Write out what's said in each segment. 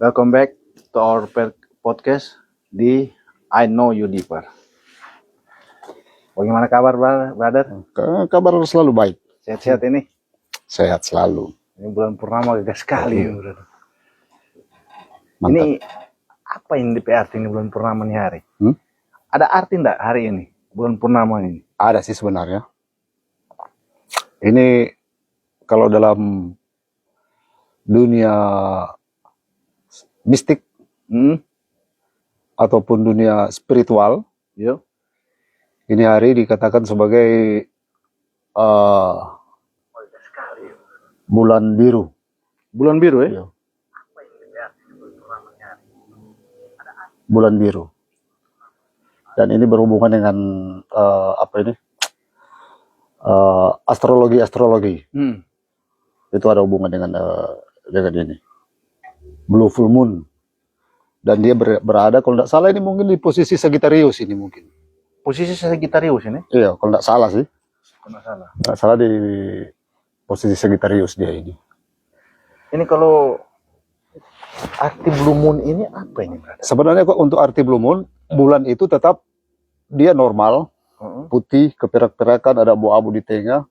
Welcome back to our podcast di I Know You Deeper. Bagaimana kabar, brother? Kabar selalu baik. Sehat-sehat ini? Sehat selalu. Ini bulan purnama gagah sekali, brother. Mantap. Ini apa yang arti ini bulan purnama nih hari? Ada arti enggak hari ini, bulan purnama ini? Ada sih sebenarnya. Ini kalau dalam dunia mistik ataupun dunia spiritual, ini hari dikatakan sebagai bulan biru. Bulan biru ya? Bulan biru. Dan ini berhubungan dengan astrologi. Itu ada hubungan dengan ini. Blue full moon. Dan dia berada, kalau tidak salah ini mungkin di posisi Sagittarius ini mungkin. Posisi Sagittarius ini? Iya, kalau tidak salah sih. Tidak salah di posisi Sagittarius dia ini. Ini kalau arti blue moon ini apa ini, brother? Sebenarnya kok untuk arti blue moon, bulan itu tetap dia normal, putih, keperak-perakan, ada abu-abu di tengah.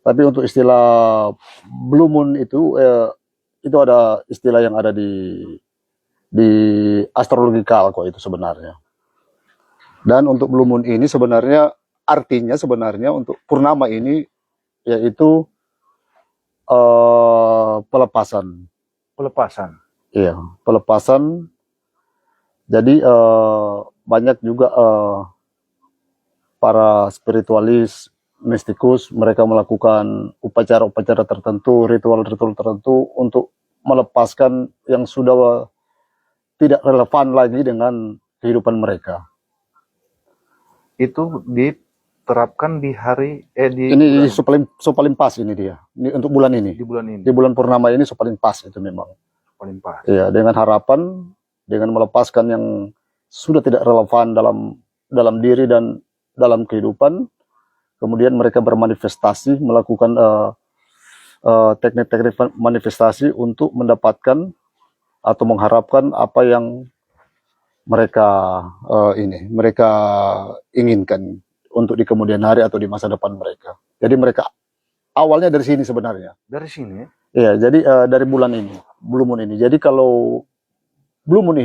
Tapi untuk istilah blue moon itu ada istilah yang ada di astrologikal kok itu sebenarnya. Dan untuk blue moon ini sebenarnya artinya untuk purnama ini yaitu pelepasan. Pelepasan. Iya, pelepasan. Jadi banyak juga para spiritualis, mistikus, mereka melakukan upacara-upacara tertentu, ritual-ritual tertentu untuk melepaskan yang sudah tidak relevan lagi dengan kehidupan mereka. Itu diterapkan di hari ini paling pas ini dia. Ini untuk bulan ini. Di bulan ini. Di bulan purnama ini paling pas itu memang. Paling pas. Iya, dengan harapan, dengan melepaskan yang sudah tidak relevan dalam diri dan dalam kehidupan. Kemudian mereka bermanifestasi, melakukan teknik-teknik manifestasi untuk mendapatkan atau mengharapkan apa yang mereka inginkan untuk di kemudian hari atau di masa depan mereka. Jadi mereka awalnya dari sini sebenarnya. Dari sini? Iya, jadi dari bulan ini, blue moon ini. Jadi kalau blue moon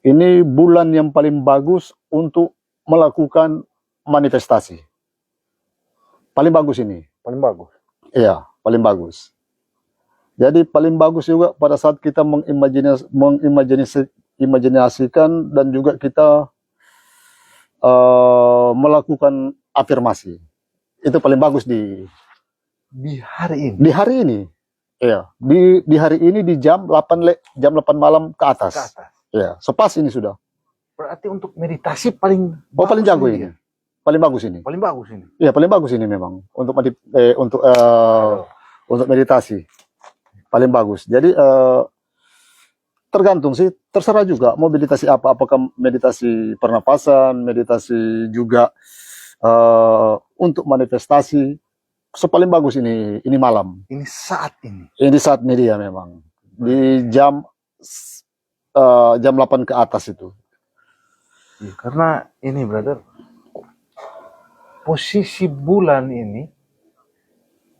ini bulan yang paling bagus untuk melakukan manifestasi. Paling bagus ini. Paling bagus? Iya, paling bagus. Jadi paling bagus juga pada saat kita mengimajinasikan dan juga kita melakukan afirmasi. Itu paling bagus di hari ini. Di hari ini. Iya, di hari ini di jam 8 malam ke atas. Ke atas. Iya, sepas ini sudah. Berarti untuk meditasi paling paling jago ini. Paling bagus ini. Paling bagus ini. Iya, paling bagus ini memang untuk meditasi. Paling bagus. Jadi tergantung sih, terserah juga mau meditasi apa, apakah meditasi pernapasan, meditasi juga untuk manifestasi. Paling bagus ini malam. Ini saat ini. Ini saat ini dia memang di jam 8 ke atas itu. Ya, karena ini brother, posisi bulan ini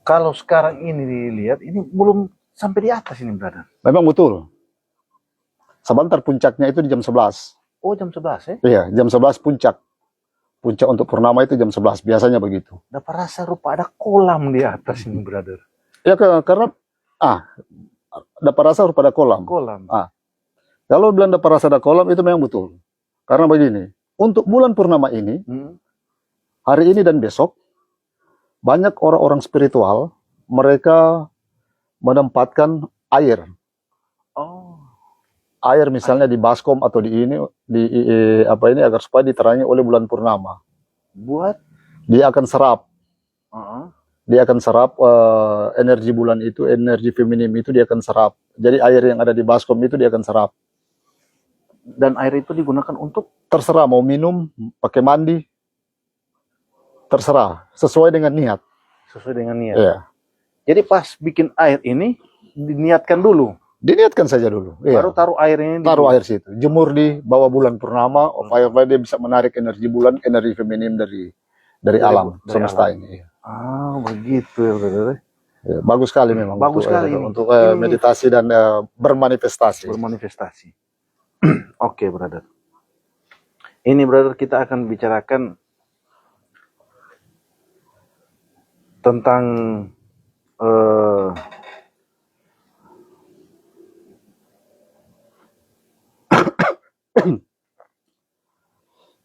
kalau sekarang ini dilihat ini belum sampai di atas ini brother. Memang betul. Sebentar puncaknya itu di jam 11. Oh, jam 11 ya? Iya, jam 11 puncak. Puncak untuk purnama itu jam 11, biasanya begitu. Dapat rasa rupa ada kolam di atas ini brother. Ya karena dapat rasa rupa ada kolam. Kalau bilang dapat rasa ada kolam itu memang betul. Karena begini, untuk bulan purnama ini, hari ini dan besok, banyak orang-orang spiritual, mereka menempatkan air. Air misalnya di baskom atau di agar supaya diterangi oleh bulan purnama. Buat? Dia akan serap. Dia akan serap energi bulan itu, energi feminim itu dia akan serap. Jadi air yang ada di baskom itu dia akan serap. Dan air itu digunakan untuk? Terserah mau minum, pakai mandi. terserah, sesuai dengan niat. Sesuai dengan niat. Iya. Jadi pas bikin air ini diniatkan dulu. Diniatkan saja dulu. Iya. Baru taruh air ini. Taruh air situ. Jemur di bawah bulan purnama, supaya dia bisa menarik energi bulan, energi feminim dari alam semesta ini. Ah, begitu ya, brother. Ya, bagus sekali memang. Bagus sekali untuk meditasi dan bermanifestasi. Bermanifestasi. Oke, brother. Ini, brother, kita akan bicarakan tentang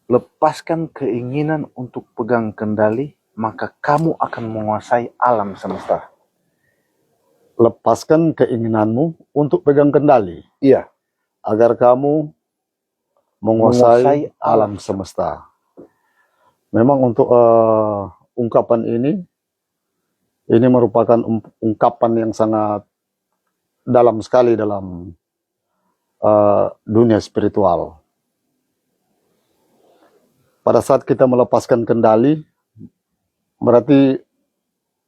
lepaskan keinginan untuk pegang kendali, maka kamu akan menguasai alam semesta. Lepaskan keinginanmu untuk pegang kendali. Iya. Agar kamu menguasai alam semesta. Memang untuk ungkapan ini merupakan ungkapan yang sangat dalam sekali dalam dunia spiritual. Pada saat kita melepaskan kendali, berarti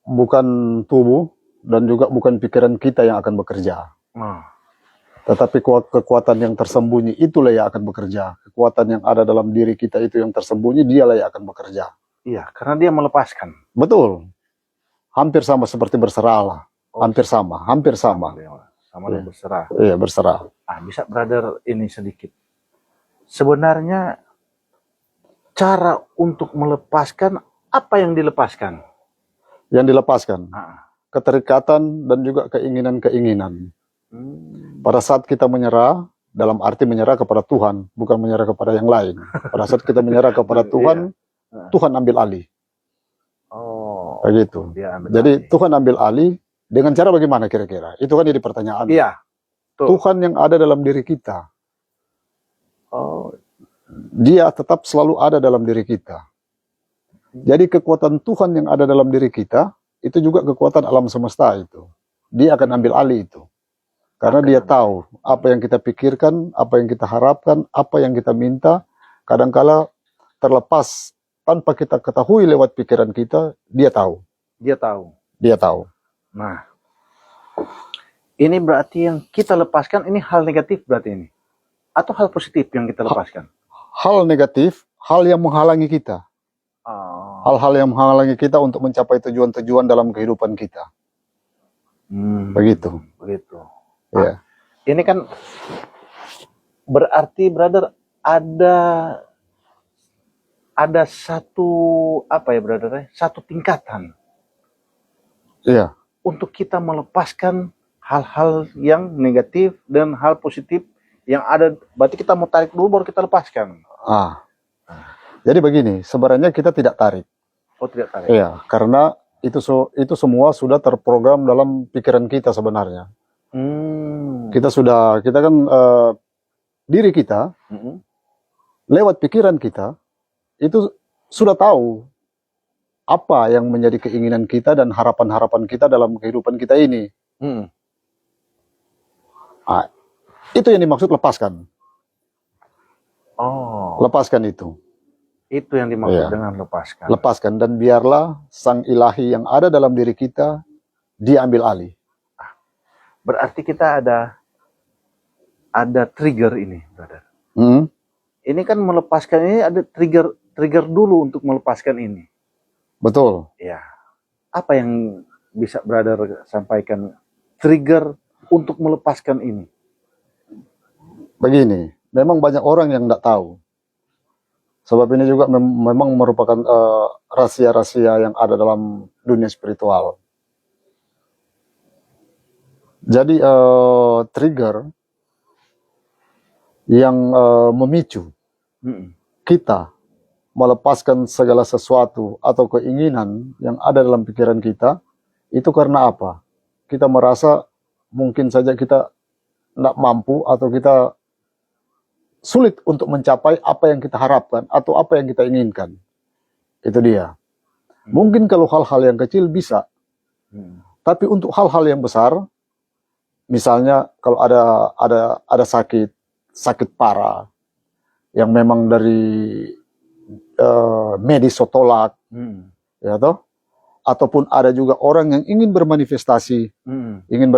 bukan tubuh dan juga bukan pikiran kita yang akan bekerja. Tetapi kekuatan yang tersembunyi itulah yang akan bekerja. Kekuatan yang ada dalam diri kita itu yang tersembunyi, dialah yang akan bekerja. Iya, karena dia melepaskan. Betul. Hampir sama seperti berserah lah. Hampir sama. Sama dengan berserah. Iya, berserah. Bisa, brother, ini sedikit. Sebenarnya cara untuk melepaskan, apa yang dilepaskan? Yang dilepaskan? Keterikatan dan juga keinginan-keinginan. Pada saat kita menyerah, dalam arti menyerah kepada Tuhan, bukan menyerah kepada yang lain. Pada saat kita menyerah kepada Tuhan, Tuhan ambil alih. Begitu. Jadi Tuhan ambil alih dengan cara bagaimana kira-kira? Itu kan jadi pertanyaan. Iya. Tuhan yang ada dalam diri kita. Dia tetap selalu ada dalam diri kita. Jadi kekuatan Tuhan yang ada dalam diri kita, itu juga kekuatan alam semesta itu. Dia akan ambil alih itu. Karena dia tahu apa yang kita pikirkan, apa yang kita harapkan, apa yang kita minta, kadangkala terlepas tanpa kita ketahui lewat pikiran kita, dia tahu. Dia tahu. Dia tahu. Nah, ini berarti yang kita lepaskan ini hal negatif berarti ini? Atau hal positif yang kita lepaskan? Hal negatif, hal yang menghalangi kita. Hal-hal yang menghalangi kita untuk mencapai tujuan-tujuan dalam kehidupan kita. Begitu. Ya. Ini kan berarti, brother, ada satu apa ya, brother? Satu tingkatan. Iya. Untuk kita melepaskan hal-hal yang negatif dan hal positif yang ada, berarti kita mau tarik dulu baru kita lepaskan. Jadi begini, sebenarnya kita tidak tarik. Oh, tidak tarik. Iya, karena itu semua sudah terprogram dalam pikiran kita sebenarnya. Kita kan diri kita lewat pikiran kita itu sudah tahu apa yang menjadi keinginan kita dan harapan-harapan kita dalam kehidupan kita ini. Itu yang dimaksud lepaskan. Lepaskan itu. Itu yang dimaksud dengan lepaskan. Lepaskan, dan biarlah sang ilahi yang ada dalam diri kita, dia ambil alih. Berarti kita ada trigger ini, brother. Ini kan melepaskan ini ada trigger dulu untuk melepaskan ini. Betul. Ya. Apa yang bisa brother sampaikan trigger untuk melepaskan ini? Begini, memang banyak orang yang tidak tahu. Sebab ini juga memang merupakan rahasia-rahasia yang ada dalam dunia spiritual. Jadi trigger yang memicu kita melepaskan segala sesuatu atau keinginan yang ada dalam pikiran kita, itu karena apa? Kita merasa mungkin saja kita tidak mampu atau kita sulit untuk mencapai apa yang kita harapkan atau apa yang kita inginkan. Itu dia. Mungkin kalau hal-hal yang kecil bisa. Tapi untuk hal-hal yang besar, misalnya kalau ada sakit parah yang memang dari medis tolak, ya toh, ataupun ada juga orang yang ingin bermanifestasi, ingin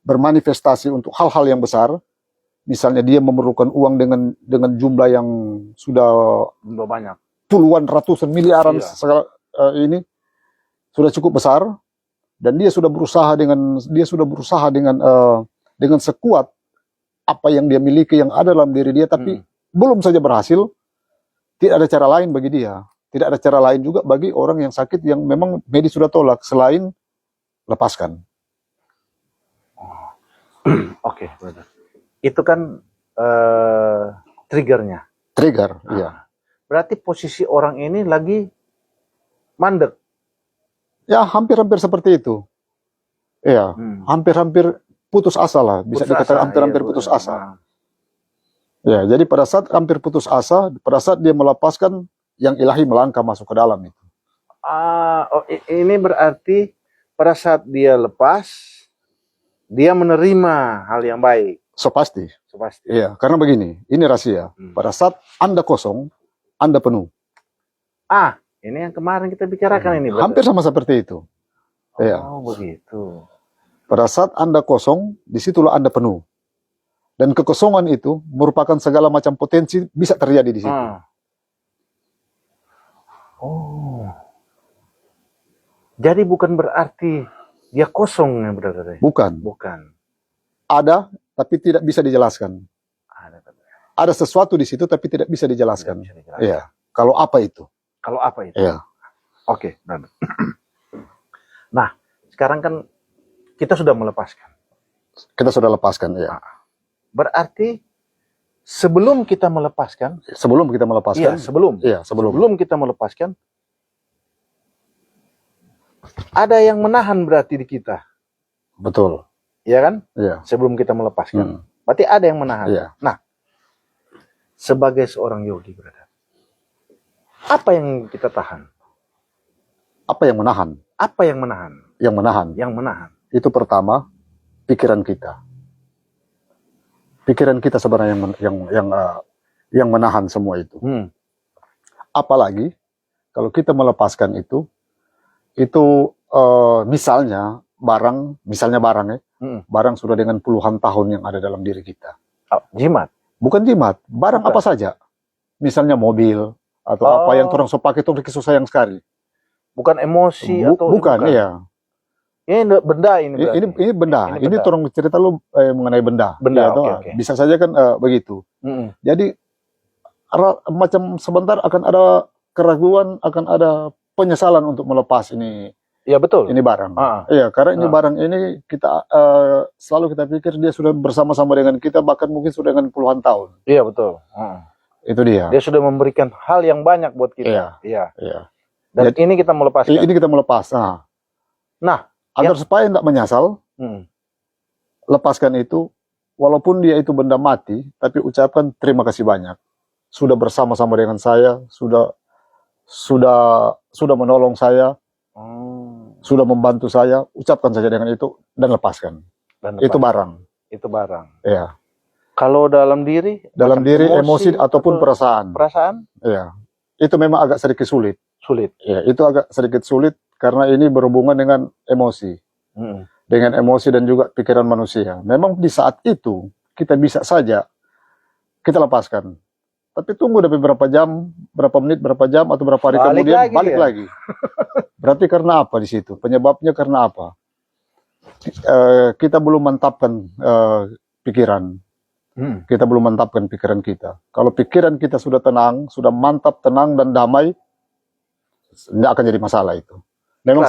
bermanifestasi untuk hal-hal yang besar. Misalnya dia memerlukan uang dengan jumlah yang sudah banyak, puluhan, ratusan, miliaran, iya. segala ini sudah cukup besar, dan dia sudah berusaha dengan sekuat apa yang dia miliki yang ada dalam diri dia, tapi belum saja berhasil. Tidak ada cara lain bagi dia, tidak ada cara lain juga bagi orang yang sakit yang memang medis sudah tolak selain lepaskan. Oke, brother. Itu kan triggernya. Trigger, iya. Berarti posisi orang ini lagi mandek. Ya, hampir-hampir seperti itu. Iya, hampir-hampir putus asa lah, bisa dikatakan hampir-hampir putus asa. Ya, jadi pada saat hampir putus asa, pada saat dia melepaskan, yang ilahi melangkah masuk ke dalam itu. Ini berarti pada saat dia lepas, dia menerima hal yang baik. So pasti. Iya, karena begini, ini rahasia. Pada saat Anda kosong, Anda penuh. Ini yang kemarin kita bicarakan ini. Hampir sama seperti itu. Oh, begitu. Pada saat Anda kosong, disitulah Anda penuh. Dan kekosongan itu merupakan segala macam potensi bisa terjadi di situ. Jadi bukan berarti dia kosong ya, brother? Bukan. Ada, tapi tidak bisa dijelaskan. Ada sesuatu di situ, tapi tidak bisa dijelaskan. Iya. Kalau apa itu? Iya. Oke, brother. Nah, sekarang kan kita sudah melepaskan. Ya. Berarti sebelum kita melepaskan. Sebelum kita melepaskan, ada yang menahan berarti di kita. Betul. Iya kan? Iya. Sebelum kita melepaskan. Berarti ada yang menahan. Iya. Nah, sebagai seorang yogi, brother, apa yang kita tahan? Apa yang menahan? Yang menahan. Itu pertama, pikiran kita. Pikiran kita sebenarnya yang menahan semua itu. Apalagi kalau kita melepaskan itu misalnya barang ya, barang sudah dengan puluhan tahun yang ada dalam diri kita. Jimat? Bukan jimat, barang apa saja. Misalnya mobil atau apa yang orang so pakai itu kisah sayang sekali. Bukan emosi atau bukan, iya. Ini benda ini berarti. Ini benda. Ini orang cerita lu mengenai benda. Benda, ya, okay. Bisa saja kan begitu. Jadi macam sebentar akan ada keraguan, akan ada penyesalan untuk melepas ini. Iya, betul. Ini barang. Iya, karena ini barang ini kita selalu kita pikir dia sudah bersama-sama dengan kita, bahkan mungkin sudah dengan puluhan tahun. Iya, betul. Itu dia. Dia sudah memberikan hal yang banyak buat kita. Iya. Dan jadi, ini kita melepaskan. Ini kita melepas. Nah, agar supaya tidak menyesal, lepaskan itu, walaupun dia itu benda mati, tapi ucapkan terima kasih banyak. Sudah bersama-sama dengan saya, sudah menolong saya, sudah membantu saya, ucapkan saja dengan itu dan lepaskan. Itu barang. Iya. Kalau dalam diri? Dalam diri emosi ataupun perasaan. Iya. Itu memang agak sedikit sulit. Ya, itu agak sedikit sulit karena ini berhubungan dengan emosi. Dengan emosi dan juga pikiran manusia. Memang di saat itu kita bisa saja kita lepaskan. Tapi tunggu beberapa jam, berapa menit, berapa jam atau berapa hari kemudian balik lagi. Berarti karena apa di situ? Penyebabnya karena apa? Kita belum mantapkan pikiran. Kita belum mantapkan pikiran kita. Kalau pikiran kita sudah tenang, sudah mantap, tenang dan damai, tidak akan jadi masalah itu. Memang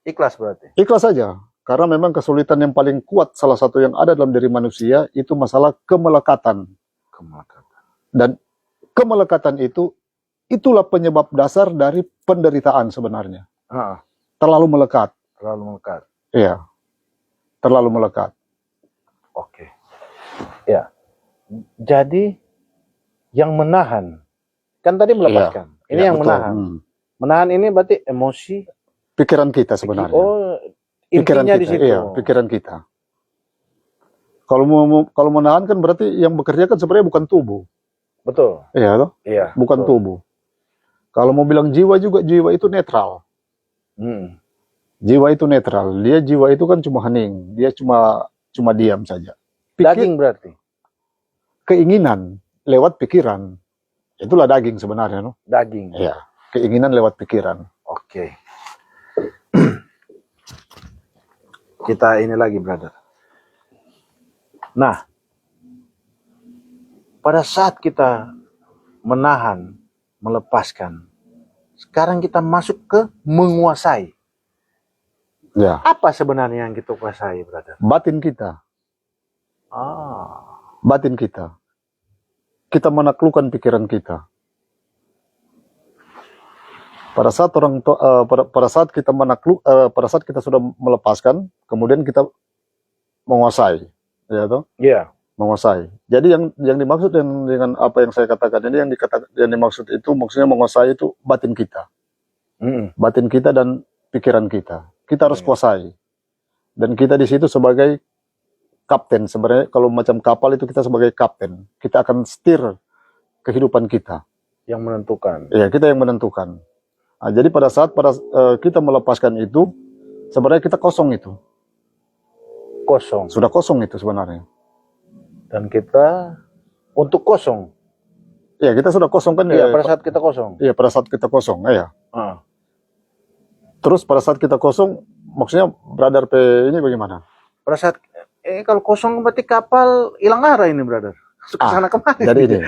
ikhlas berarti. Ikhlas saja. Karena memang kesulitan yang paling kuat salah satu yang ada dalam diri manusia itu masalah kemelekatan. Dan kemelekatan itulah penyebab dasar dari penderitaan sebenarnya. Terlalu melekat. Iya. Terlalu melekat. Oke. Ya. Jadi yang menahan, kan tadi melepaskan. Ini yang betul. Menahan. Menahan ini berarti emosi, pikiran kita sebenarnya. Pikiran kita, di situ. Iya, pikiran kita. Kalau menahan kan berarti yang bekerja kan sebenarnya bukan tubuh. Betul. Iya toh? Iya. Bukan betul. tubuh. Kalau mau bilang jiwa juga, jiwa itu netral. Jiwa itu netral. Jiwa itu kan cuma hening. Dia cuma diam saja. Daging berarti. Keinginan lewat pikiran. Itulah daging sebenarnya, no? Daging. Iya. Keinginan lewat pikiran. Oke. Kita ini lagi, brother. Nah, pada saat kita menahan, melepaskan, sekarang kita masuk ke menguasai. Ya. Apa sebenarnya yang kita kuasai, brother? Batin kita. Ah. Batin kita. Kita menaklukkan pikiran kita. Pada saat pada saat kita pada saat kita sudah melepaskan, kemudian kita menguasai, ya toh? Iya. Menguasai. Jadi yang dimaksud dengan apa yang saya katakan ini, yang dimaksud itu maksudnya menguasai itu batin kita. Batin kita dan pikiran kita. Kita harus kuasai. Dan kita di situ sebagai kapten. Sebenarnya kalau macam kapal itu kita sebagai kapten. Kita akan setir kehidupan kita. Yang menentukan. Iya, kita yang menentukan. Nah, jadi pada saat kita melepaskan itu, sebenarnya kita kosong itu. Kosong. Sudah kosong itu sebenarnya. Dan kita untuk kosong. Iya, kita sudah kosong kan. Iya, pada saat kita kosong. Iya, pada saat kita kosong, iya. Terus pada saat kita kosong, maksudnya brother P ini bagaimana? Pada saat kalau kosong berarti kapal hilang arah ini, brother. Kesana kemari. Jadi ini,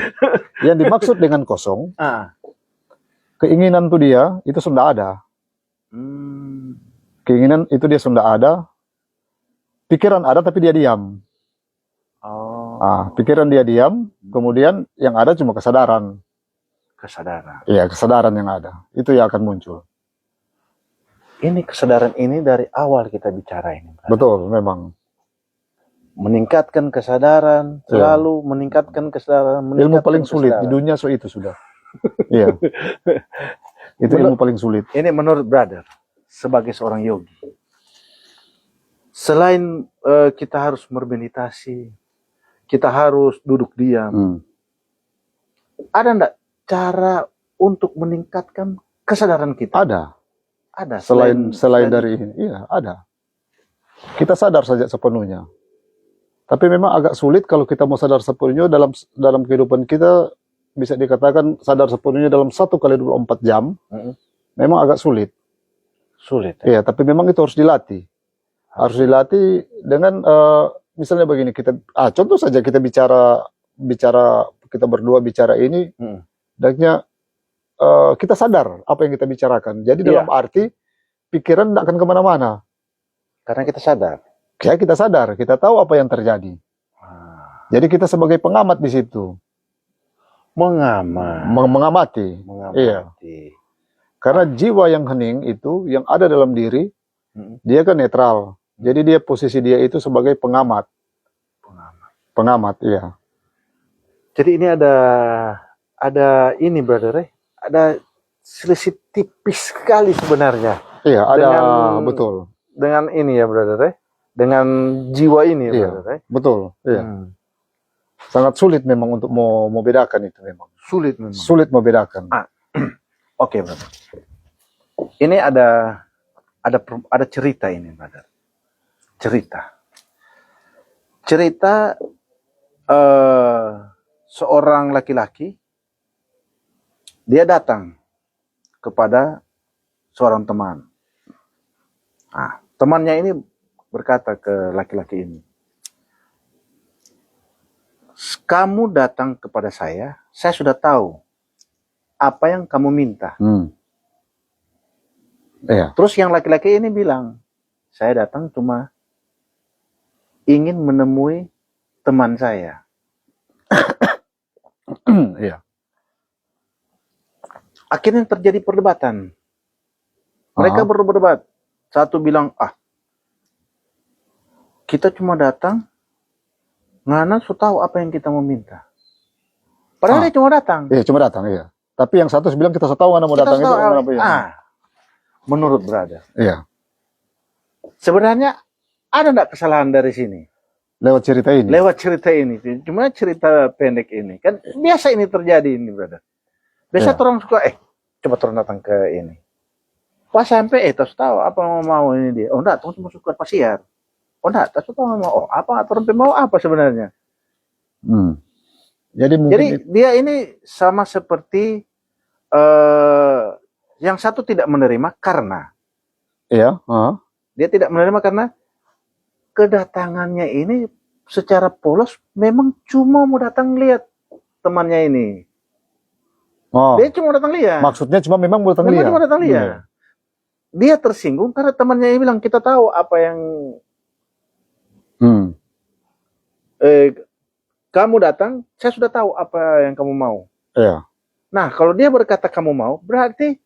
yang dimaksud dengan kosong, keinginan tuh dia itu sudah ada. Keinginan itu dia sudah ada. Pikiran ada tapi dia diam. Pikiran dia diam, kemudian yang ada cuma kesadaran. Kesadaran. Iya, kesadaran yang ada. Itu yang akan muncul. Ini kesadaran ini dari awal kita bicara ini. Brother. Betul, memang. Meningkatkan kesadaran, selalu meningkatkan kesadaran. Ilmu paling sulit di dunia itu sudah. Iya. Itu ilmu paling sulit. Ini menurut brother, sebagai seorang yogi. Selain kita harus bermeditasi, kita harus duduk diam. Ada enggak cara untuk meningkatkan kesadaran kita? Ada. Selain dari ini, iya ada. Kita sadar saja sepenuhnya. Tapi memang agak sulit kalau kita mau sadar sepenuhnya dalam kehidupan kita, bisa dikatakan sadar sepenuhnya dalam 1 kali 24 jam. Memang agak sulit. Sulit. Iya, tapi memang itu harus dilatih. Harus dilatih dengan misalnya begini, contoh saja kita bicara kita berdua bicara ini, hendaknya kita sadar apa yang kita bicarakan. Jadi dalam arti pikiran tidak akan kemana-mana. Karena kita sadar. Ya, kita sadar, kita tahu apa yang terjadi. Jadi kita sebagai pengamat di situ. Mengamati. Iya. Karena jiwa yang hening itu, yang ada dalam diri, dia kan netral. Jadi posisi dia itu sebagai pengamat. Pengamat, iya. Jadi ini ada ini, brother, ada selisih tipis sekali sebenarnya. Iya, ada, betul. Dengan ini ya, brother, dengan jiwa ini, iya, brother. Betul, iya. Sangat sulit memang untuk mau bedakan itu memang. Sulit memang. Sulit membedakan. Oke, brother. Ini ada cerita ini, brother. Cerita seorang laki-laki, dia datang kepada seorang teman. Temannya ini berkata ke laki-laki ini, kamu datang kepada saya sudah tahu apa yang kamu minta. Iya. Terus yang laki-laki ini bilang, saya datang cuma ingin menemui teman saya. Iya. Akhirnya terjadi perdebatan. Mereka berdebat. Satu bilang, kita cuma datang, ngana so tahu apa yang kita mau minta. Padahal dia cuma datang. Iya, cuma datang, iya. Tapi yang satu bilang kita so tahu ngana mau datang itu. Menurut brother. Iya. Sebenarnya ada enggak kesalahan dari sini? Lewat cerita ini. Lewat cerita ini. Cuma cerita pendek ini. Kan biasa ini terjadi ini, brother. Biasa orang suka, coba turun datang ke ini. Pas sampai, terus tahu apa mau ini dia. Oh enggak, cuma suka pasiar. Oh enggak, terus tahu mau apa, atau mau apa sebenarnya. Jadi dia ini sama seperti yang satu tidak menerima karena. Iya. Dia tidak menerima karena kedatangannya ini secara polos memang cuma mau datang lihat temannya ini. Dia cuma datang lihat. Maksudnya memang mau datang lihat. Cuma datang lihat. Dia tersinggung karena temannya ini bilang, kita tahu apa yang kamu datang, saya sudah tahu apa yang kamu mau. Iya. Nah, kalau dia berkata kamu mau, berarti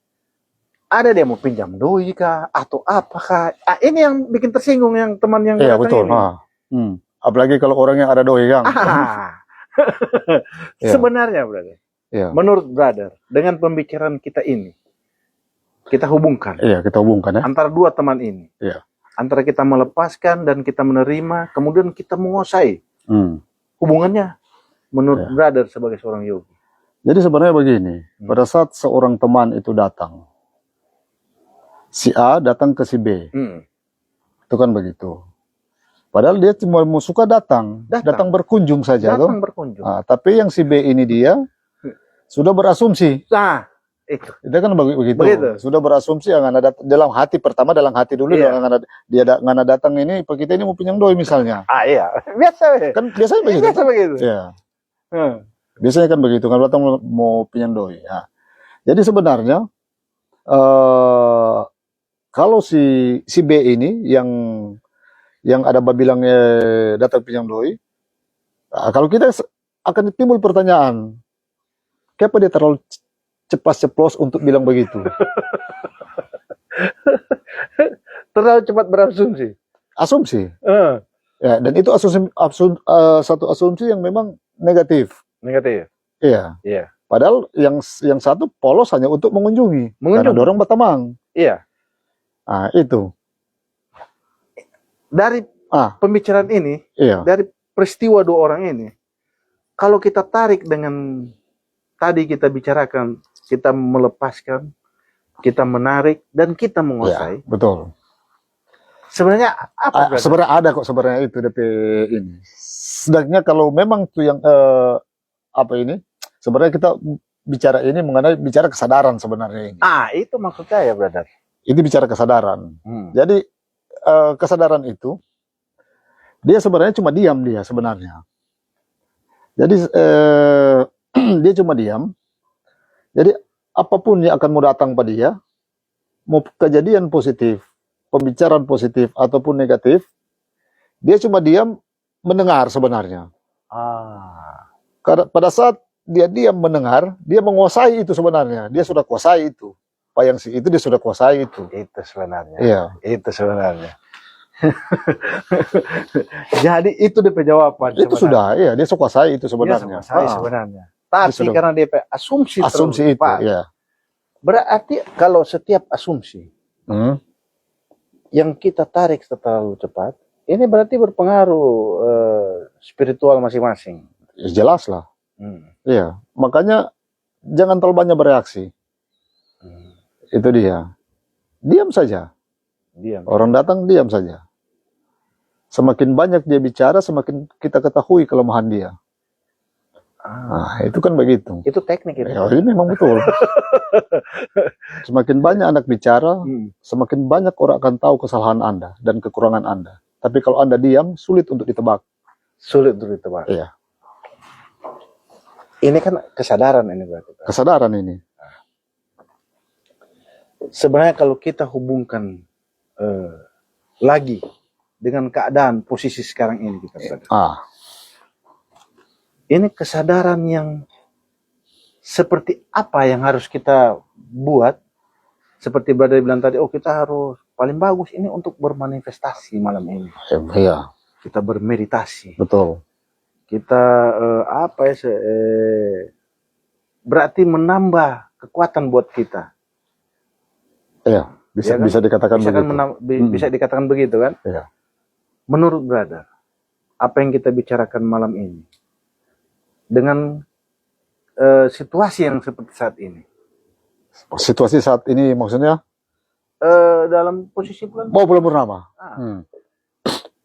ada dia mau pinjam doi kah atau apakah? Ini yang bikin tersinggung yang teman yang datang betul. Ini. Apalagi kalau orang yang ada doi, Kang. Sebenarnya, brother. Menurut brother, dengan pembicaraan kita ini, kita hubungkan. Iya, kita hubungkan ya. Antara dua teman ini. Iya. Antara kita melepaskan dan kita menerima, kemudian kita menguasai. Hubungannya menurut brother sebagai seorang yogi. Jadi sebenarnya begini, pada saat seorang teman itu datang, si A datang ke si B, itu kan begitu. Padahal dia cuma mau suka datang berkunjung saja. Datang berkunjung. Tapi yang si B ini dia sudah berasumsi. Nah, itu kan begitu. Sudah berasumsi yang ada dalam hati, pertama dalam hati dulu, dia ngana datang ini, kita ini mau pinjam doi misalnya. Iya, biasa. Kan biasanya begitu. Biasa begitu. Iya. Biasanya kan begitu, kan datang mau pinjam doi. Jadi sebenarnya kalau si B ini yang ada babilangnya datang pinjam doi, kalau kita akan timbul pertanyaan, kenapa dia terlalu cepat ceplos untuk bilang begitu? Terlalu cepat berasumsi. Asumsi. Ya, dan itu satu asumsi yang memang negatif. Negatif. Iya. Padahal yang satu polos hanya untuk mengunjungi. Karena dorong berteman. Iya. Itu. Dari pembicaraan ini, dari peristiwa dua orang ini, kalau kita tarik dengan tadi kita bicarakan, kita melepaskan, kita menarik, dan kita menguasai. Ya, betul. Sebenarnya apa? Sebenarnya ada kok sebenarnya itu DP ini. Sedangkan kalau memang itu yang sebenarnya kita bicara ini mengenai bicara kesadaran sebenarnya ini. Itu maksud saya, brother. Ini bicara kesadaran. Jadi kesadaran itu dia sebenarnya cuma diam dia sebenarnya. Jadi dia cuma diam. Jadi apapun yang akan mau datang pada dia, mau kejadian positif, pembicaraan positif ataupun negatif, dia cuma diam mendengar sebenarnya. Karena pada saat dia diam mendengar, dia menguasai itu sebenarnya. Dia sudah kuasai itu. Yang itu dia sudah kuasai itu. Itu sebenarnya. Iya. Itu sebenarnya. Jadi itu dia jawaban. Itu sudah, dia sudah kuasai itu sebenarnya. Dia kuasai sebenarnya. Tapi karena dia asumsi itu, ya. Berarti kalau setiap asumsi yang kita tarik terlalu cepat, ini berarti berpengaruh spiritual masing-masing. Ya, jelas lah. Iya, makanya jangan terlalu banyak bereaksi. Itu dia. Diam saja. Orang datang diam saja. Semakin banyak dia bicara, semakin kita ketahui kelemahan dia. Itu kan begitu. Itu teknik itu. Ya, ini memang betul. Semakin banyak anak bicara, semakin banyak orang akan tahu kesalahan Anda dan kekurangan Anda. Tapi kalau Anda diam, sulit untuk ditebak. Sulit untuk ditebak. Iya. Ini kan kesadaran ini berarti. Kesadaran ini. Sebenarnya kalau kita hubungkan lagi dengan keadaan posisi sekarang ini kita berada. Ini kesadaran yang seperti apa yang harus kita buat? Seperti Brother bilang tadi, kita harus paling bagus ini untuk bermanifestasi malam ini. Iya. Kita bermeditasi. Betul. Kita berarti menambah kekuatan buat kita. Iya, bisa dikatakan begitu. Bisa dikatakan begitu kan? Iya. Menurut brother, apa yang kita bicarakan malam ini dengan situasi yang seperti saat ini. Situasi saat ini maksudnya? Dalam posisi bulan Purnama.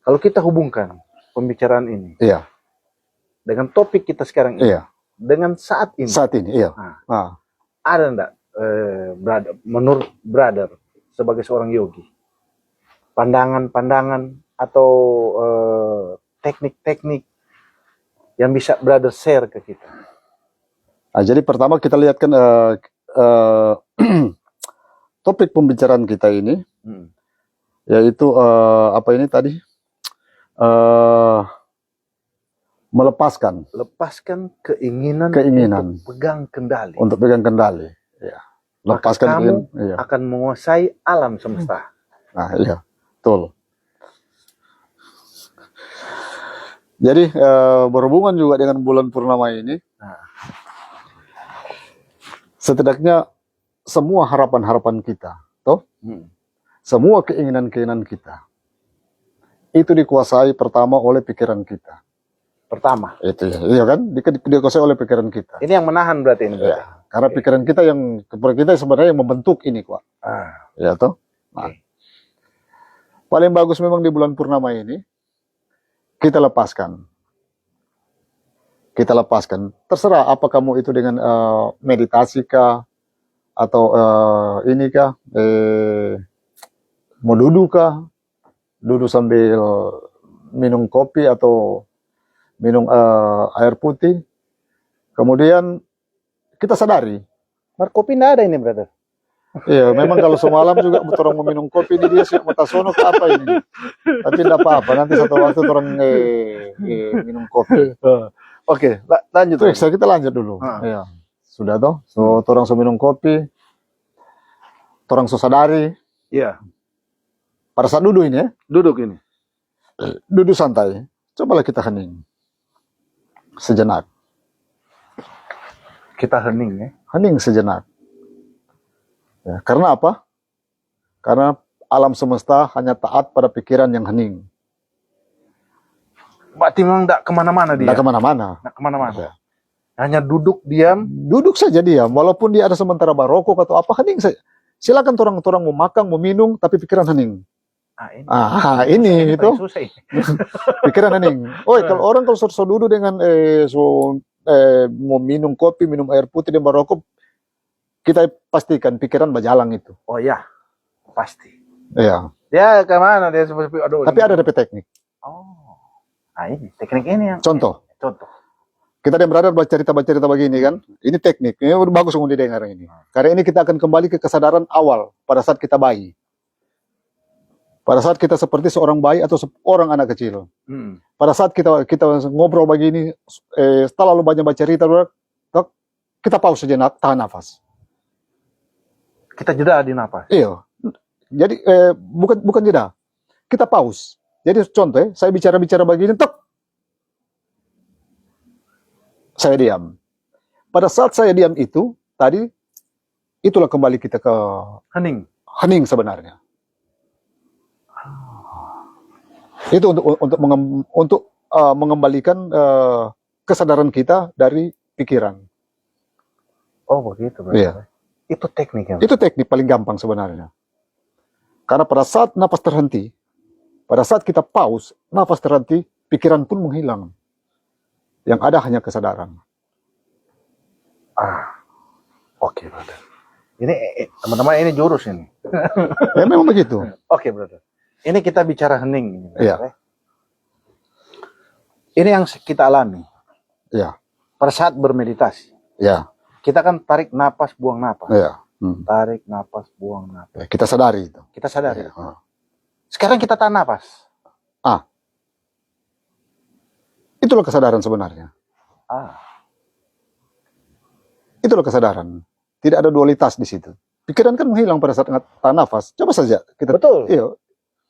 Kalau kita hubungkan pembicaraan ini Iya. dengan topik kita sekarang ini, Iya. dengan saat ini, Iya. ada enggak brother, menurut brother sebagai seorang yogi, pandangan-pandangan atau teknik-teknik yang bisa brother share ke kita? Nah, jadi pertama kita lihatkan topik pembicaraan kita ini, yaitu apa ini tadi? Melepaskan keinginan untuk pegang kendali. Ya. Lepaskan kamu akan menguasai alam semesta. Nah, iya, betul. Jadi berhubungan juga dengan bulan purnama ini, setidaknya semua harapan-harapan kita, toh, semua keinginan-keinginan kita, itu dikuasai pertama oleh pikiran kita. Pertama. Itu ya, iya kan? Dikuasai oleh pikiran kita. Ini yang menahan berarti ini. Ya, karena pikiran kita sebenarnya yang membentuk ini, Pak. Ya toh. Nah, paling bagus memang di bulan purnama ini kita lepaskan. Kita lepaskan. Terserah apa kamu itu dengan meditasi kah atau ini kah, mau duduk kah, duduk sambil minum kopi atau minum air putih. Kemudian kita sadari, kopi enggak ada ini, brother. Iya, memang kalau semalam juga orang mau minum kopi ini dia siap matasono ke apa ini. Tapi tidak apa-apa, nanti satu waktu orang minum kopi. Oke, lanjut. Kita lanjut dulu. Iya. Sudah toh? So, orang so minum kopi, orang so sadari. Iya. Pada saat duduk ini ya. Duduk ini. Duduk santai. Cobalah kita hening. Sejenak. Kita hening ya. Hening sejenak. Ya, karena apa? Karena alam semesta hanya taat pada pikiran yang hening. Berarti memang tidak kemana-mana dia. Tidak kemana-mana. Tidak kemana-mana. Ya. Hanya duduk diam. Duduk saja diam. Walaupun dia ada sementara barokok atau apa, hening saja. Silakan orang mau makan, mau minum, tapi pikiran hening. Ini itu. Pikiran hening. Kalau orang kalau duduk dengan mau minum kopi, minum air putih dan barokok, kita pastikan pikiran berjalan itu. Oh ya, pasti. Iya. Ya kemana dia seperti aduh. Tapi ada DP teknik. Oh, ini teknik ini yang. Contoh. Kita yang berada bercerita begini kan, ini teknik. Ini bagus untuk didengar ini. Karena ini kita akan kembali ke kesadaran awal pada saat kita bayi. Pada saat kita seperti seorang bayi atau seorang anak kecil. Pada saat kita ngobrol begini, setelah lalu banyak baca cerita, kita pause sejenak, tahan nafas. Kita jeda di nafas. Iya. Jadi bukan jeda. Kita pause. Jadi contoh, saya bicara begini, saya diam. Pada saat saya diam itu, tadi, itulah kembali kita ke hening. Hening sebenarnya. Itu untuk mengembalikan kesadaran kita dari pikiran. Oh begitu. Iya. Itu tekniknya. Itu teknik paling gampang sebenarnya. Karena pada saat nafas terhenti, pada saat kita pause, nafas terhenti, pikiran pun menghilang. Yang ada hanya kesadaran. Oke, brother. Ini teman-teman ini jurus ini. Ya memang begitu. Oke, brother. Ini kita bicara hening. Iya. Ini yang kita alami. Iya. Pada saat bermeditasi. Iya. Kita kan tarik napas, buang napas. Iya. Tarik napas, buang napas. Kita sadari itu. Kita sadari. Ya. Sekarang kita tahan napas. Itulah kesadaran sebenarnya. Itulah kesadaran. Tidak ada dualitas di situ. Pikiran kan menghilang pada saat tahan nafas. Coba saja kita. Betul. Iya.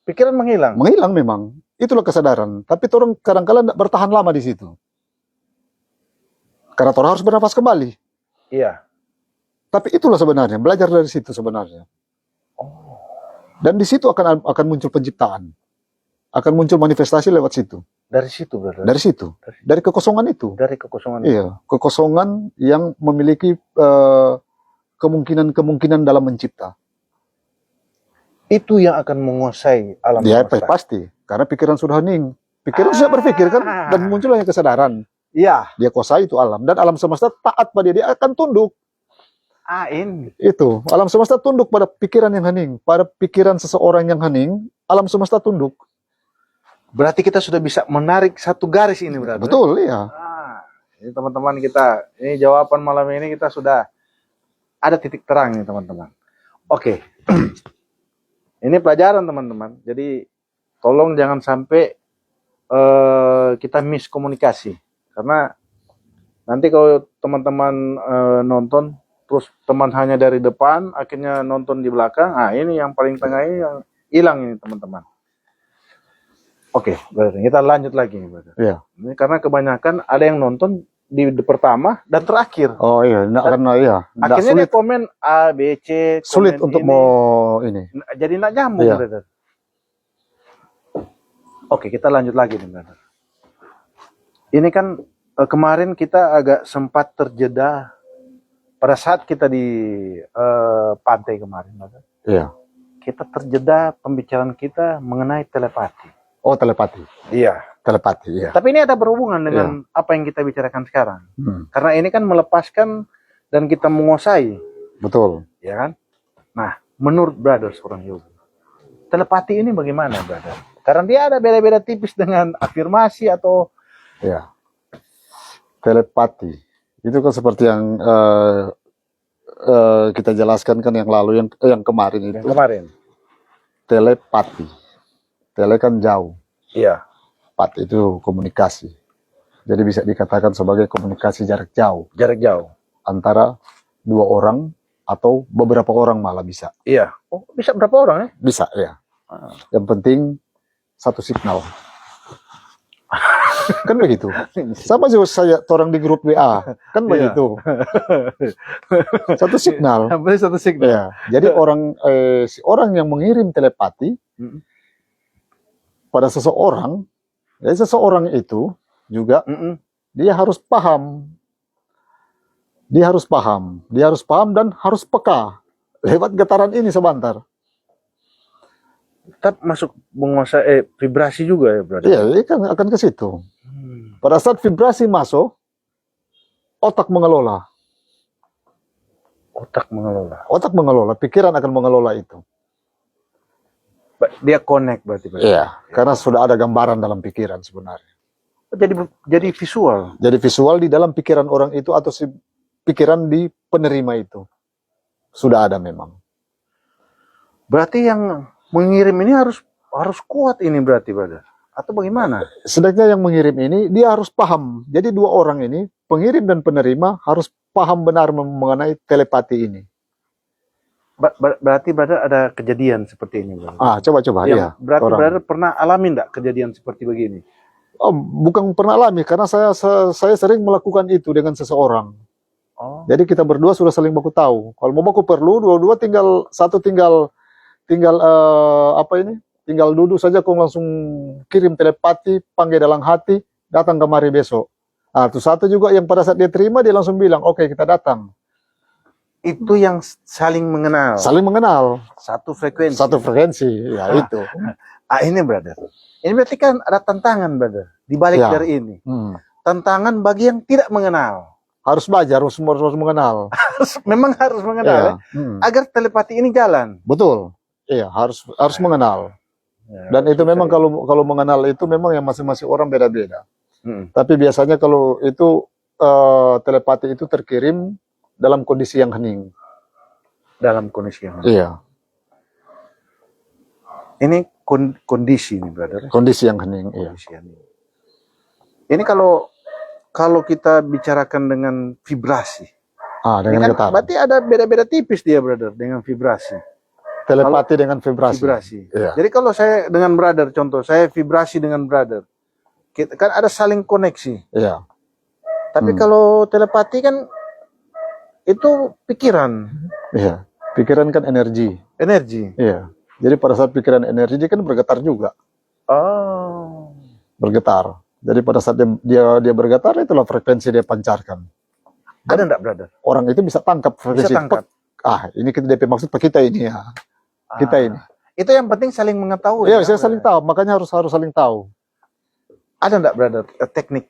Pikiran menghilang. Menghilang memang. Itulah kesadaran. Tapi orang kadang-kadang tidak bertahan lama di situ. Karena orang harus bernafas kembali. Iya. Tapi itulah sebenarnya. Belajar dari situ sebenarnya. Dan di situ akan muncul penciptaan. Akan muncul manifestasi lewat situ. Dari situ, brother. Dari situ, dari kekosongan itu. Dari kekosongan. Iya, kekosongan yang memiliki kemungkinan-kemungkinan dalam mencipta. Itu yang akan menguasai alam Ya, semesta. pasti, karena pikiran sudah hening. Pikiran sudah berpikir kan, dan munculnya kesadaran. Iya. Dia kuasai itu alam, dan alam semesta taat pada dia akan tunduk. Ini. Itu, alam semesta tunduk pada pikiran yang hening. Pada pikiran seseorang yang hening, alam semesta tunduk. Berarti kita sudah bisa menarik satu garis ini, brother. Betul, iya. Ini teman-teman kita, ini jawaban malam ini kita sudah ada titik terang nih, teman-teman. Oke. Ini pelajaran, teman-teman. Jadi tolong jangan sampai kita miskomunikasi. Karena nanti kalau teman-teman nonton, terus teman hanya dari depan, akhirnya nonton di belakang, ini yang paling tengah ini yang hilang ini, teman-teman. Oke, berarti kita lanjut lagi nih, brother. Iya. Ini karena kebanyakan ada yang nonton di pertama dan terakhir. Oh iya, karena iya. Akhirnya Sulit, dia komen A, B, C, sulit komen untuk ini. mau ini. Jadi nak nyambung, Iya. brother. Oke, kita lanjut lagi nih, brother. Ini kan kemarin kita agak sempat terjeda pada saat kita di pantai kemarin, brother. Iya. Kita terjeda pembicaraan kita mengenai telepati. Oh, telepati. Iya. Telepati, iya. Tapi ini ada berhubungan dengan apa yang kita bicarakan sekarang. Karena ini kan melepaskan dan kita menguasai. Betul. Ya kan? Nah, menurut brother seorang yogi, telepati ini bagaimana, brother? Karena dia ada beda-beda tipis dengan afirmasi atau... Ya. Telepati. Itu kan seperti yang kita jelaskan kan yang lalu, yang kemarin itu. Yang kemarin. Telepati. Tele kan jauh. Iya. Pat itu komunikasi. Jadi bisa dikatakan sebagai komunikasi jarak jauh. Jarak jauh. Antara dua orang atau beberapa orang malah bisa. Iya. Oh, bisa berapa orang ya? Bisa, ya. Yang penting satu signal. Kan begitu. Sama juga saya orang di grup WA. Kan begitu. Satu signal. Hampir satu signal. Ya. Jadi si orang yang mengirim telepati pada seseorang, jadi seseorang itu juga dia harus paham. Dia harus paham. Dia harus paham dan harus peka. Lewat getaran ini sebentar. Tetap masuk menguasai vibrasi juga ya, brother? Iya, ini kan akan ke situ. Pada saat vibrasi masuk, otak mengelola. Otak mengelola. Otak mengelola, pikiran akan mengelola itu. Dia connect berarti. Iya, karena sudah ada gambaran dalam pikiran sebenarnya. Jadi visual. Jadi visual di dalam pikiran orang itu atau si pikiran di penerima itu. Sudah ada memang. Berarti yang mengirim ini harus kuat ini berarti, brother. Atau bagaimana? Sedangkan yang mengirim ini dia harus paham. Jadi dua orang ini, pengirim dan penerima harus paham benar mengenai telepati ini. Berarti brother ada kejadian seperti ini, brother. Coba-coba ya. Berarti brother pernah alami enggak kejadian seperti begini? Oh, bukan pernah alami karena saya sering melakukan itu dengan seseorang. Oh. Jadi kita berdua sudah saling baku tahu. Kalau mau baku perlu, dua-dua tinggal tinggal duduk saja, kau langsung kirim telepati, panggil dalam hati, datang kemari besok. Tuh satu juga yang pada saat dia terima dia langsung bilang, oke, kita datang. Itu yang saling mengenal. Saling mengenal. Satu frekuensi. Satu frekuensi, ya itu. Ini brother. Ini berarti kan ada tantangan, brother. Di balik dari ini. Tantangan bagi yang tidak mengenal. Harus belajar, harus mengenal. Memang harus mengenal. Agar telepati ini jalan. Betul. Iya, harus mengenal. Dan itu memang kalau mengenal itu memang yang masing-masing orang beda-beda. Tapi biasanya kalau itu telepati itu terkirim dalam kondisi yang hening. Dalam kondisi yang hening. Iya. Ini kondisi nih, brother. Kondisi yang hening, iya. Ini kalau kita bicarakan dengan vibrasi. Dengan getaran. Berarti ada beda-beda tipis dia, brother, dengan vibrasi. Telepati dengan vibrasi. Iya. Jadi kalau saya dengan brother, contoh, saya vibrasi dengan brother. Kan ada saling koneksi. Iya. Tapi kalau telepati kan itu pikiran. Iya. Pikiran kan energi. Energi. Iya. Jadi pada saat pikiran energi dia kan bergetar juga. Oh. Bergetar. Jadi pada saat dia bergetar, itulah frekuensi dia pancarkan. Ada enggak, brother? Orang itu bisa tangkap frekuensi. Bisa tangkap. Ini kita DP maksud kita ini ya. Kita ini. Itu yang penting saling mengetahui. Iya, saya saling tahu. Makanya harus saling tahu. Ada enggak, brother, teknik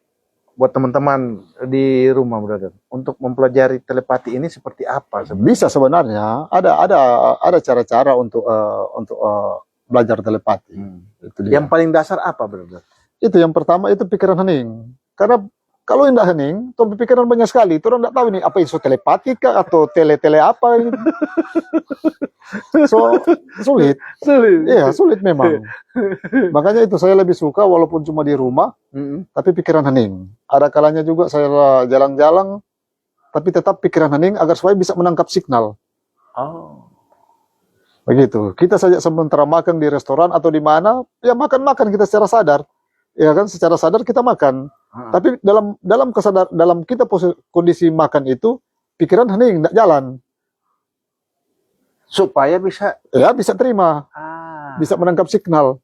buat teman-teman di rumah, brother, untuk mempelajari telepati ini seperti apa? Bisa sebenarnya. Ada cara-cara untuk belajar telepati. Itu dia. Yang paling dasar apa, brother? Itu yang pertama, itu pikiran hening. Karena kalau tidak hening, tuh pikiran banyak sekali. Itu orang tidak tahu ini apa itu telepati kah atau tele apa. So sulit. Iya, sulit memang. Makanya itu saya lebih suka walaupun cuma di rumah, tapi pikiran hening. Ada kalanya juga saya jalan-jalan, tapi tetap pikiran hening agar supaya bisa menangkap signal. Oh. Begitu. Kita saja sementara makan di restoran atau di mana, ya makan kita secara sadar. Ya kan, secara sadar kita makan. Tapi dalam kita kondisi makan itu, pikiran hening, tidak jalan. Supaya bisa terima. Bisa menangkap signal.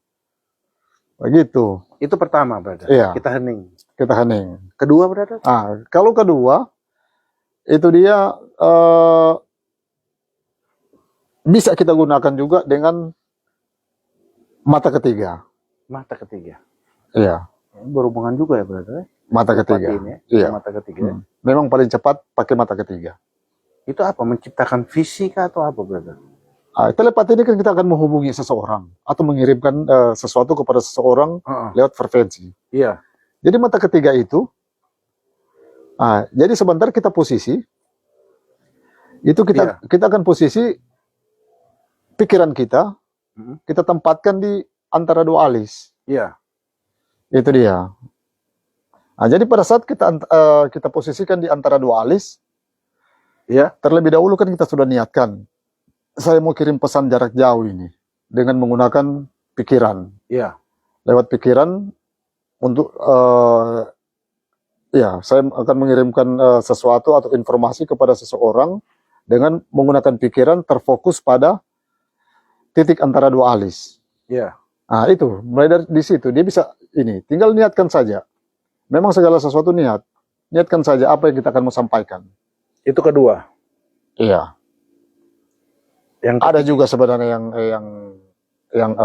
Begitu. Itu pertama, brother. Iya. Kita hening. Kedua, brother? Kalau kedua, itu dia bisa kita gunakan juga dengan mata ketiga. Mata ketiga. Iya. Berhubungan juga ya, brother. Mata ketiga. Iya. Mata ketiga. Memang paling cepat pakai mata ketiga. Itu apa? Menciptakan visi kah atau apa, brother? Telepati ini kan kita akan menghubungi seseorang atau mengirimkan sesuatu kepada seseorang lewat frekuensi. Iya. Jadi mata ketiga itu, jadi sebentar kita posisi, itu kita akan posisi pikiran kita tempatkan di antara dua alis. Iya. Itu dia. Jadi pada saat kita posisikan di antara dua alis, ya, terlebih dahulu kan kita sudah niatkan, saya mau kirim pesan jarak jauh ini dengan menggunakan pikiran. Iya. Lewat pikiran untuk saya akan mengirimkan sesuatu atau informasi kepada seseorang dengan menggunakan pikiran terfokus pada titik antara dua alis. Iya. Itu mulai dari di situ dia bisa tinggal niatkan saja. Memang segala sesuatu niatkan saja apa yang kita akan mau sampaikan. Itu kedua. Iya. Ada juga sebenarnya yang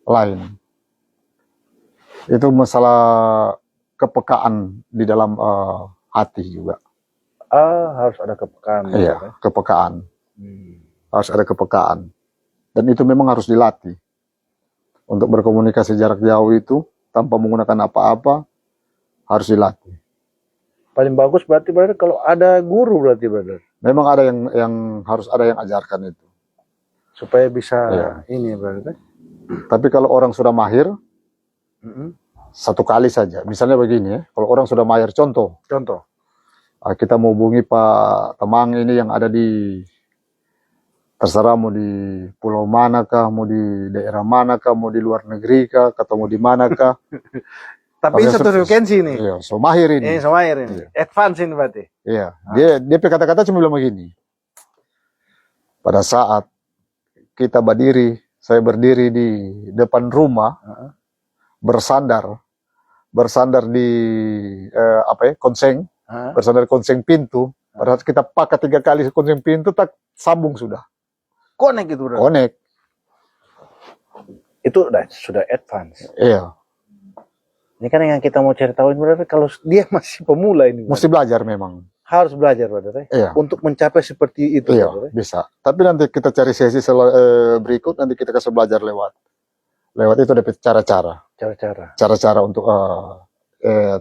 lain. Itu masalah kepekaan di dalam hati juga. Harus ada kepekaan. Iya, kepekaan. Harus ada kepekaan. Dan itu memang harus dilatih. Untuk berkomunikasi jarak jauh itu tanpa menggunakan apa-apa harus dilatih. Paling bagus berarti, brother, kalau ada guru berarti, brother. Memang ada yang harus ada yang ajarkan itu. Supaya bisa ini, brother. Tapi kalau orang sudah mahir, satu kali saja. Misalnya begini ya, kalau orang sudah mahir, contoh. Kita mau hubungi Pak Temang ini yang ada di, terserah mau di pulau manakah, mau di daerah manakah, mau di luar negeri kah, atau mau di manakah. Tapi ini satu frekuensi ini. Iya, so mahir ini. Ini so mahir ini. Iya. Advance ini berarti. Iya, dia kata-kata cuma bilang begini. Pada saat kita saya berdiri di depan rumah, bersandar di konseng, bersandar konseng pintu. Pada saat kita pakai 3 kali konseng pintu, tak sambung sudah. Connect itu, brother. Connect. Itu sudah advance. Iya. Ini kan yang kita mau ceritain, brother, kalau dia masih pemula ini, brother. Mesti belajar memang. Harus belajar, brother. Iya. Untuk mencapai seperti itu, iya, brother. Bisa. Tapi nanti kita cari sesi berikut, nanti kita kasih belajar lewat itu ada cara-cara untuk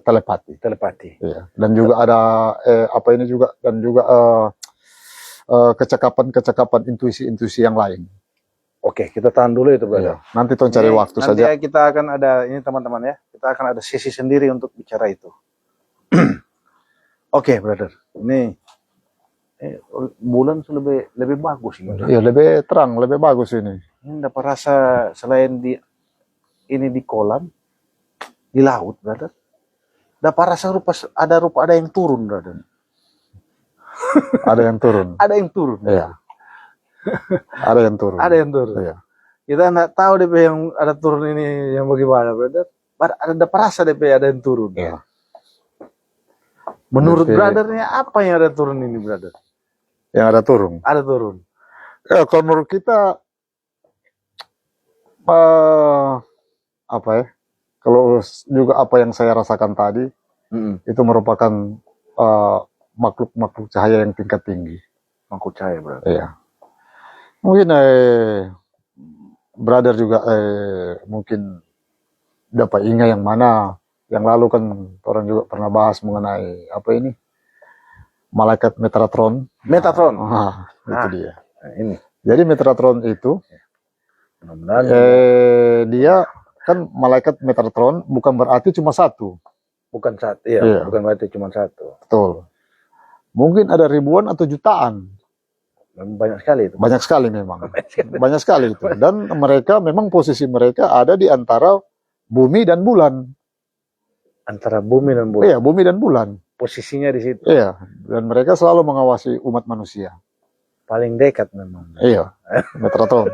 telepati. Iya. Dan juga ada dan juga kecakapan intuisi yang lain. Oke, kita tahan dulu itu, brother. Iya. Nanti tuh cari waktu nanti saja. Kita akan ada ini, teman-teman ya. Kita akan ada sesi sendiri untuk bicara itu. Oke, brother. Ini bulan lebih bagus ini. Iya, lebih terang, lebih bagus ini. Ini dapat rasa selain di kolam, di laut, brother. Dapat rasa ada yang turun, brother. Ada yang turun. Ada yang turun. Iya. Ada yang turun. Ada yang turun. Iya. Kita nggak tahu deh yang ada turun ini yang bagaimana, brother. ada perasa DP ada yang turun. Ya. Menurut DP brothernya apa yang ada turun ini, brother? yang ada turun. Ada turun. Ya, kalau menurut kita apa ya? Kalau juga apa yang saya rasakan tadi itu merupakan makhluk-makhluk cahaya yang tingkat tinggi. Makhluk cahaya, brother. Iya. Mungkin brother juga mungkin dapat ingat yang mana. Yang lalu kan orang juga pernah bahas mengenai apa ini? Malaikat Metatron. Metatron. Itu dia. Nah, ini. Jadi Metatron itu dia kan malaikat Metatron bukan berarti cuma satu. Bukan satu, iya. Bukan berarti cuma satu. Betul. Mungkin ada ribuan atau jutaan. Banyak sekali itu. Banyak sekali memang. Banyak sekali itu. Dan mereka memang posisi mereka ada di antara bumi dan bulan. Antara bumi dan bulan. Iya, bumi dan bulan. Posisinya di situ. Iya, dan mereka selalu mengawasi umat manusia. Paling dekat memang. Iya, Metatron.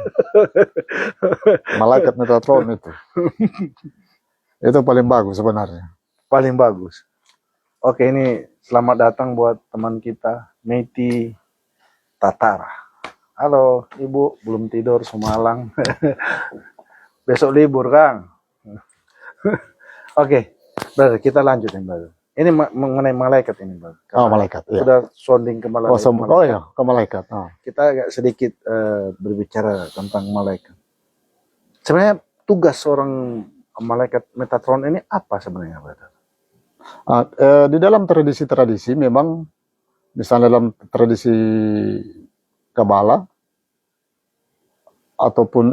Malaikat Metatron itu. Itu paling bagus sebenarnya. Paling bagus. Oke, ini selamat datang buat teman kita, Meti Tatara. Halo, Ibu, belum tidur semalang. Besok libur, Kang. Oke, brother, kita lanjut nih, brother. Ini mengenai malaikat ini, brother. Malaikat, iya. Sudah sounding ke malaikat. Iya, ke malaikat. Kita agak sedikit berbicara tentang malaikat. Sebenarnya tugas seorang malaikat Metatron ini apa sebenarnya, brother? Di dalam tradisi-tradisi memang, misalnya dalam tradisi Kabbalah ataupun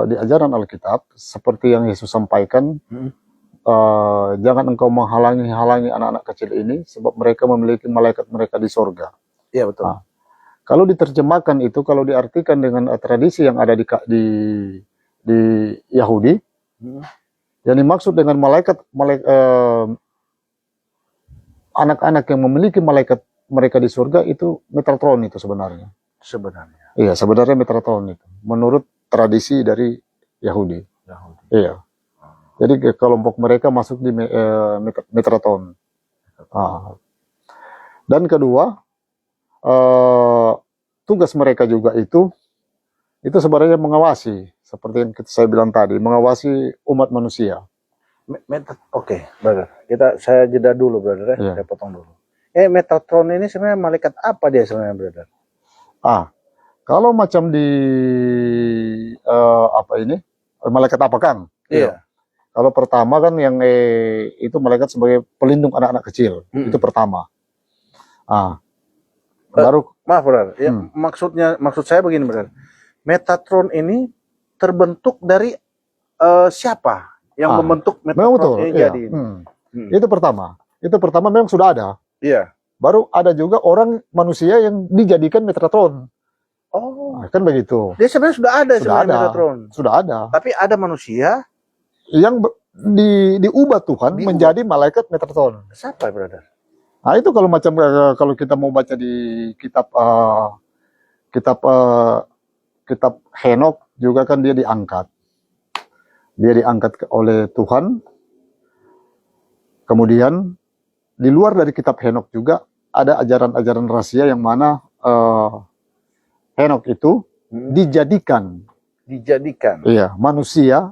di ajaran Alkitab, seperti yang Yesus sampaikan, jangan engkau menghalangi anak-anak kecil ini, sebab mereka memiliki malaikat mereka di sorga. Iya, betul. Kalau diterjemahkan itu, kalau diartikan dengan tradisi yang ada di Yahudi, yang dimaksud dengan anak-anak yang memiliki malaikat mereka di surga itu Metatron itu sebenarnya. Iya, sebenarnya Metatron itu menurut tradisi dari Yahudi. Iya. Jadi kelompok mereka masuk di Metatron. Dan kedua, tugas mereka juga itu sebenarnya mengawasi, seperti yang saya bilang tadi, mengawasi umat manusia. Oke, brother. Saya jeda dulu, brother. Saya potong dulu. Metatron ini sebenarnya malaikat apa dia sebenarnya, brother? Kalau macam di malaikat apa, Kang? Iya. Kalau pertama kan yang itu malaikat sebagai pelindung anak-anak kecil, itu pertama. Baru maaf, brother. Ya, maksud saya begini, brother. Metatron ini terbentuk dari siapa? Yang membentuk Metatron ini jadi ini. Itu pertama. Itu pertama memang sudah ada. Iya. Baru ada juga orang manusia yang dijadikan Metatron. Kan begitu. Dia sebenarnya sudah ada Metatron. Sudah ada. Tapi ada manusia yang diubah Tuhan menjadi malaikat Metatron. Siapa, brother? Itu kalau macam kalau kita mau baca di kitab Henok juga kan dia diangkat. Dia diangkat oleh Tuhan. Kemudian di luar dari kitab Henok juga ada ajaran-ajaran rahasia yang mana Henok itu dijadikan. Iya, manusia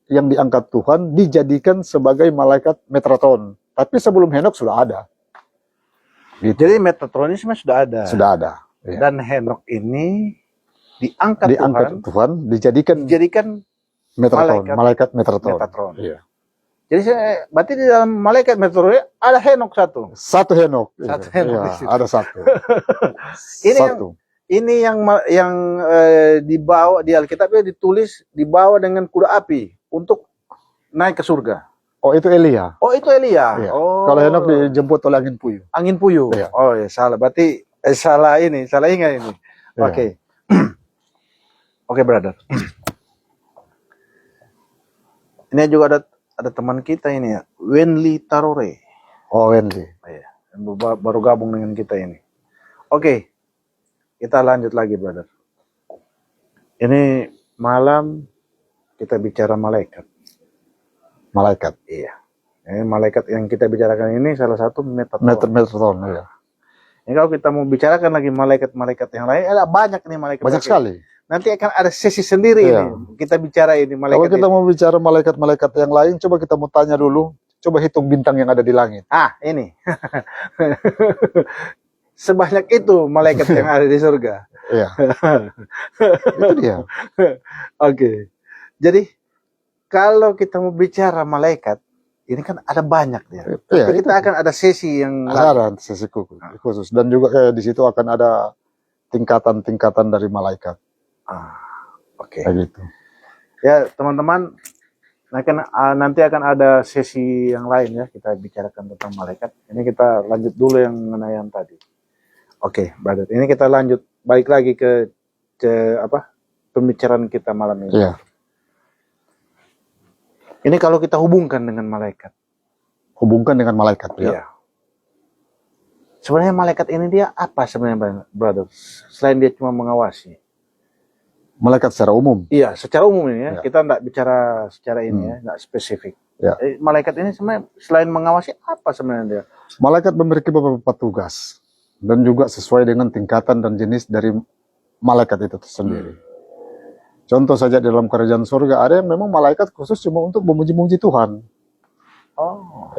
yang diangkat Tuhan dijadikan sebagai malaikat Metatron. Tapi sebelum Henok sudah ada. Gitu. Jadi Metatron ini sudah ada. Sudah ada. Iya. Dan Henok ini diangkat Tuhan dijadikan malaikat Metatron. Iya. Jadi berarti di dalam malaikat Metatron ada Henok satu. Satu Henok. Iya, ada satu. Ini yang dibawa di Alkitabnya ditulis dibawa dengan kuda api untuk naik ke surga. Itu Elia. Itu Elia. Iya. Kalau Henok dijemput oleh angin puyuh. Angin puyuh. Iya. Ya salah. Berarti salah ingat ini. Iya. Oke. Oke, brother. Ini juga ada teman kita ini ya, Wenli Tarore. Wenli. Iya. Baru gabung dengan kita ini. Oke. Kita lanjut lagi, brother. Ini malam kita bicara malaikat. Malaikat. Iya. Malaikat yang kita bicarakan ini salah satu Metatron. Metatron, ya. Ini kalau kita mau bicarakan lagi malaikat-malaikat yang lain, ada banyak nih malaikat. Banyak sekali. Nanti akan ada sesi sendiri Iya. ini. Kita bicara ini malaikat. Kalau kita mau bicara malaikat-malaikat yang lain, coba kita mau tanya dulu. Coba hitung bintang yang ada di langit. Ini. Sebanyak itu malaikat yang ada di surga. Iya. Itu dia. Oke. Jadi kalau kita mau bicara malaikat, ini kan ada banyak ya. Iya, Tapi kita akan ada sesi yang ada sesi khusus. Dan juga kayak di situ akan ada tingkatan-tingkatan dari malaikat. Oke. Kayak gitu. Ya teman-teman, nanti akan ada sesi yang lain ya, kita bicarakan tentang malaikat. Ini kita lanjut dulu yang mengenai yang tadi. Oke, brother. Ini kita lanjut balik lagi ke pembicaraan kita malam ini. Iya. Ini kalau kita hubungkan dengan malaikat. Hubungkan dengan malaikat, ya. Iya. Sebenarnya malaikat ini dia apa sebenarnya, brother? Selain dia cuma mengawasi. Malaikat secara umum. Iya, secara umum ini ya. Iya. Kita enggak bicara secara ini ya, enggak spesifik. Ya. Malaikat ini sebenarnya selain mengawasi apa sebenarnya dia? Malaikat memiliki beberapa tugas dan juga sesuai dengan tingkatan dan jenis dari malaikat itu sendiri. Contoh saja di dalam kerajaan surga ada yang memang malaikat khusus cuma untuk memuji-muji Tuhan. Oh.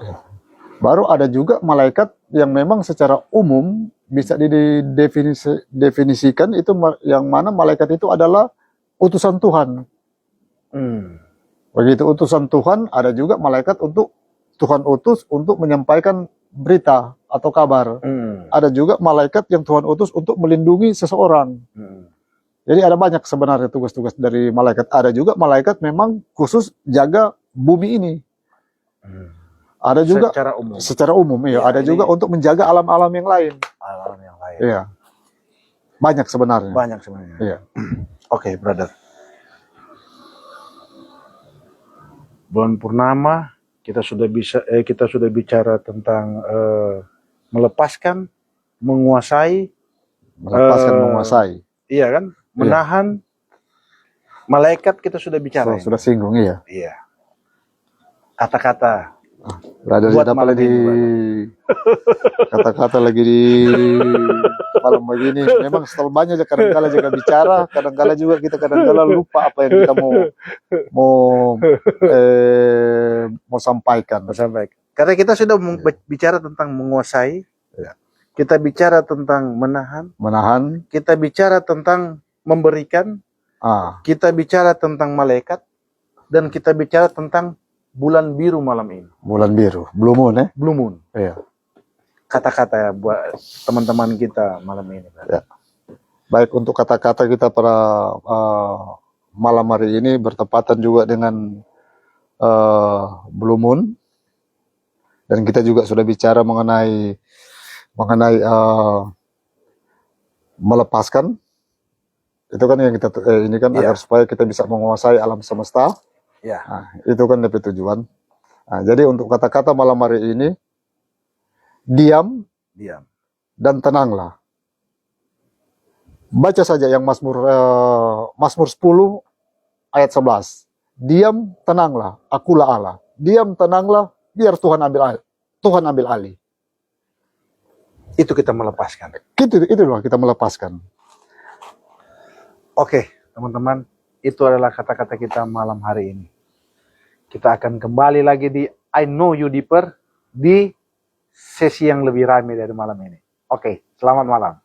Baru ada juga malaikat yang memang secara umum bisa didefinisikan itu yang mana malaikat itu adalah utusan Tuhan. Begitu utusan Tuhan, ada juga malaikat untuk Tuhan utus untuk menyampaikan berita atau kabar. Ada juga malaikat yang Tuhan utus untuk melindungi seseorang. Jadi ada banyak sebenarnya tugas-tugas dari malaikat. Ada juga malaikat memang khusus jaga bumi ini. Ada juga secara umum iya. Ada juga untuk menjaga alam-alam yang lain. Alam yang lain. Iya. Banyak sebenarnya. Banyak sebenarnya. Iya. Oke, brother. Bulan purnama kita sudah bicara tentang melepaskan, menguasai, menguasai. Iya kan? Menahan. Malaikat kita sudah bicara. Sudah singgung, iya. Iya. Kata-kata. Brother, kata-kata lagi di malam begini. Memang setelahnya aja kadang-kala juga bicara, kadang-kala juga kita kadang-kala lupa apa yang kita mau sampaikan. Karena kita sudah bicara tentang menguasai, kita bicara tentang menahan, kita bicara tentang memberikan, kita bicara tentang malaikat, dan kita bicara tentang bulan biru malam ini. Bulan biru, Blue Moon ya? Blue Moon. Iya. Kata-kata ya buat teman-teman kita malam ini. Ya. Baik, untuk kata-kata kita pada malam hari ini bertepatan juga dengan Blue Moon. Dan kita juga sudah bicara mengenai melepaskan. Itu kan yang kita ini kan agar supaya kita bisa menguasai alam semesta. Ya. Nah, itu kan lebih tujuan. Nah, jadi untuk kata-kata malam hari ini, diam dan tenanglah. Baca saja yang Mazmur 10 ayat 11. Diam, tenanglah, akulah Allah. Diam, tenanglah, biar Tuhan ambil alih. Itu kita melepaskan. Itulah kita melepaskan. Oke, teman-teman. Itu adalah kata-kata kita malam hari ini. Kita akan kembali lagi di I Know You Deeper di sesi yang lebih ramai dari malam ini. Oke, selamat malam.